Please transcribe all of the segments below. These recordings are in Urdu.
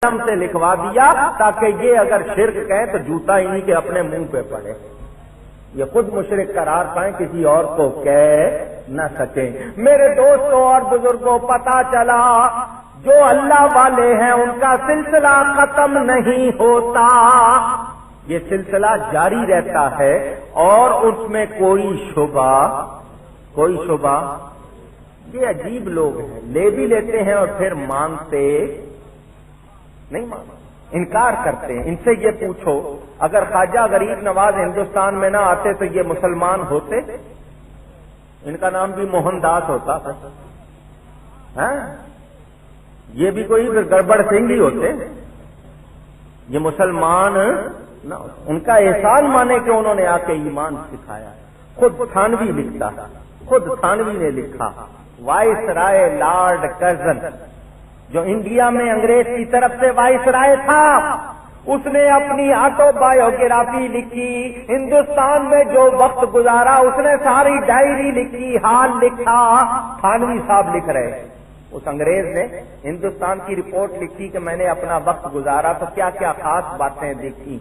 قلم سے لکھوا دیا تاکہ یہ اگر شرک کہیں تو جوتا انہیں کے اپنے منہ پہ پڑے، یہ خود مشرک قرار پائیں، کسی اور کو کہہ نہ سکیں۔ میرے دوستوں اور بزرگوں، پتہ چلا جو اللہ والے ہیں ان کا سلسلہ ختم نہیں ہوتا، یہ سلسلہ جاری رہتا ہے، اور اس میں کوئی شبہ یہ عجیب لوگ ہیں، لے بھی لیتے ہیں اور پھر مانتے نہیں، انکار کرتے ہیں۔ ان سے یہ پوچھو اگر خواجہ غریب نواز ہندوستان میں نہ آتے تو یہ مسلمان ہوتے؟ ان کا نام بھی موہن داس ہوتا تھا، یہ بھی کوئی گڑبڑ سنگھ ہی ہوتے، یہ مسلمان نہ ہوتے۔ ان کا احسان مانے کہ انہوں نے آ کے ایمان سکھایا۔ خود تھانوی لکھتا، خود تھانوی نے لکھا، وائس رائے لارڈ کرزن جو انڈیا میں انگریز کی طرف سے وائس رائے تھا، اس نے اپنی آٹو بایوگرافی لکھی، ہندوستان میں جو وقت گزارا اس نے ساری ڈائری لکھی، حال لکھا۔ تھانوی صاحب لکھ رہے، اس انگریز نے ہندوستان کی رپورٹ لکھی کہ میں نے اپنا وقت گزارا تو کیا کیا خاص باتیں دیکھی۔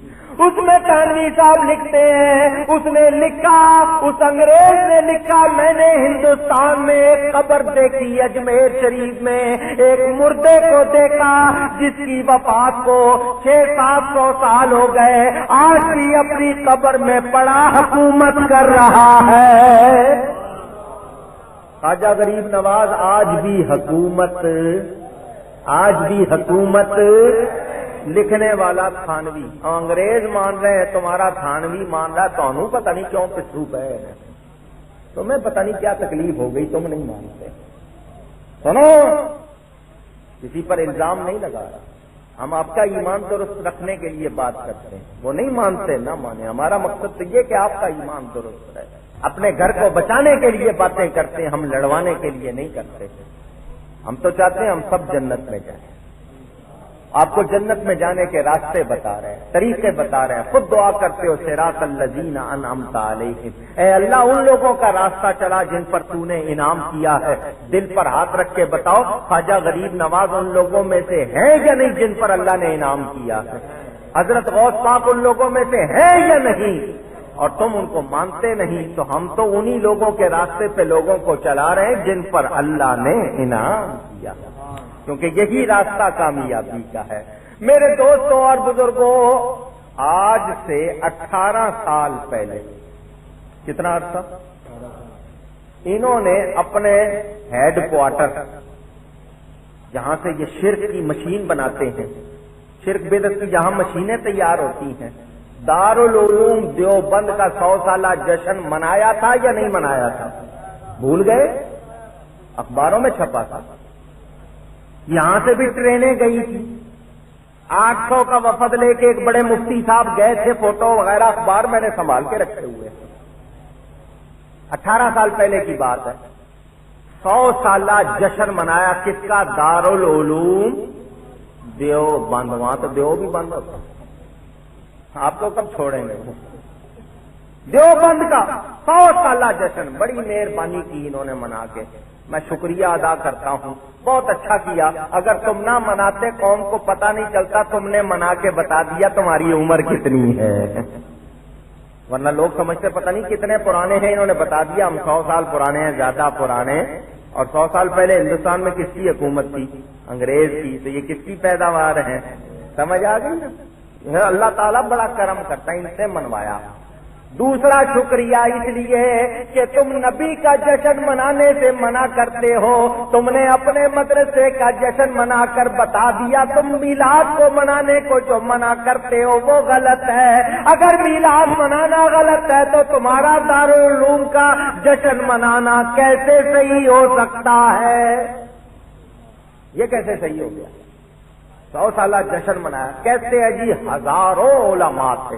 اس میں تھانوی صاحب لکھتے ہیں، اس نے لکھا، اس انگریز نے لکھا، میں نے ہندوستان میں ایک قبر دیکھی اجمیر شریف میں، ایک مردے کو دیکھا جس کی وفات کو 600-700 سال ہو گئے، آج بھی اپنی قبر میں پڑا حکومت کر رہا ہے۔ خواجہ غریب نواز آج بھی حکومت لکھنے والا تھانوی، انگریز مان رہے ہیں، تمہارا تھانوی مان رہا ہے، تو پتہ نہیں کیوں پچھو پہ تمہیں پتہ نہیں کیا تکلیف ہو گئی، تم نہیں مانتے۔ سنو، کسی پر الزام نہیں لگا رہا، ہم آپ کا ایمان درست رکھنے کے لیے بات کرتے ہیں، وہ نہیں مانتے نہ مانے، ہمارا مقصد تو یہ کہ آپ کا ایمان درست رہے، اپنے گھر کو بچانے کے لیے باتیں کرتے ہیں، ہم لڑوانے کے لیے نہیں کرتے۔ ہم تو چاہتے ہیں ہم سب جنت میں جائیں، آپ کو جنت میں جانے کے راستے بتا رہے ہیں، طریقے بتا رہے ہیں، خود دعا کرتے ہو صراط الذین انعمت علیہم، اے اللہ ان لوگوں کا راستہ چلا جن پر تو نے انعام کیا ہے۔ دل پر ہاتھ رکھ کے بتاؤ خواجہ غریب نواز ان لوگوں میں سے ہیں یا نہیں جن پر اللہ نے انعام کیا ہے؟ حضرت غوث پاک ان لوگوں میں سے ہیں یا نہیں؟ اور تم ان کو مانتے نہیں، تو ہم تو انہی لوگوں کے راستے پہ لوگوں کو چلا رہے ہیں جن پر اللہ نے انعام کیا، کیونکہ یہی راستہ کامیابی کا ہے۔ میرے دوستوں اور بزرگوں، آج سے 18 سال پہلے، کتنا عرصہ، انہوں نے اپنے ہیڈ کوارٹر جہاں سے یہ شرک کی مشین بناتے ہیں، شرک بدعت کی جہاں مشینیں تیار ہوتی ہیں، دارالعلوم دیوبند کا 100 سالہ جشن منایا تھا یا نہیں منایا تھا؟ بھول گئے؟ اخباروں میں چھپا تھا، یہاں سے بھی ٹرینیں گئی تھی، 800 کا وفد لے کے ایک بڑے مفتی صاحب گئے تھے، فوٹو وغیرہ اخبار میں نے سنبھال کے رکھے ہوئے ہیں۔ 18 سال پہلے کی بات ہے، 100 سالہ جشن منایا، کس کا؟ دارالعلوم دیوبند، وہاں تو دیو بھی بند ہوتا، آپ کو کب چھوڑیں گے؟ دیوبند کا 100 سالہ جشن، بڑی مہربانی کی انہوں نے منا کے، میں شکریہ ادا کرتا ہوں، بہت اچھا کیا۔ اگر تم نہ مناتے قوم کو پتہ نہیں چلتا، تم نے منا کے بتا دیا تمہاری عمر کتنی ہے، ورنہ لوگ سمجھتے پتہ نہیں کتنے پرانے ہیں، انہوں نے بتا دیا ہم 100 سال پرانے ہیں، زیادہ پرانے۔ اور 100 سال پہلے ہندوستان میں کس کی حکومت تھی؟ انگریز کی، تو یہ کس کی پیداوار ہے؟ سمجھ آ گئی نا؟ اللہ تعالیٰ بڑا کرم کرتا ہے، ان سے منوایا۔ دوسرا شکریہ اس لیے کہ تم نبی کا جشن منانے سے منع کرتے ہو، تم نے اپنے مدرسے کا جشن منا کر بتا دیا تم میلاد کو منانے کو جو منع کرتے ہو وہ غلط ہے۔ اگر میلاد منانا غلط ہے تو تمہارا دارالعلوم کا جشن منانا کیسے صحیح ہو سکتا ہے؟ یہ کیسے صحیح ہو گیا؟ 100 سالہ جشن منایا، کیسے ہے جی؟ ہزاروں علماء تھے،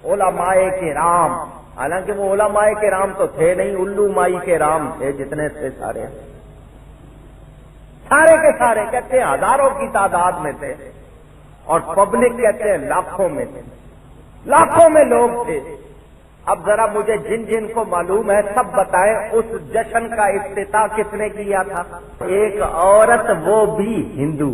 علماء کرام، حالانکہ وہ علماء کرام تو تھے نہیں، الو مائی کرام تھے، جتنے تھے سارے کے سارے کہتے ہیں ہزاروں کی تعداد میں تھے، اور پبلک کہتے ہیں لاکھوں میں تھے، لاکھوں میں لوگ تھے۔ اب ذرا مجھے جن جن کو معلوم ہے سب بتائیں، اس جشن کا افتتاح کس نے کیا تھا؟ ایک عورت، وہ بھی ہندو،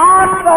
800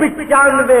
95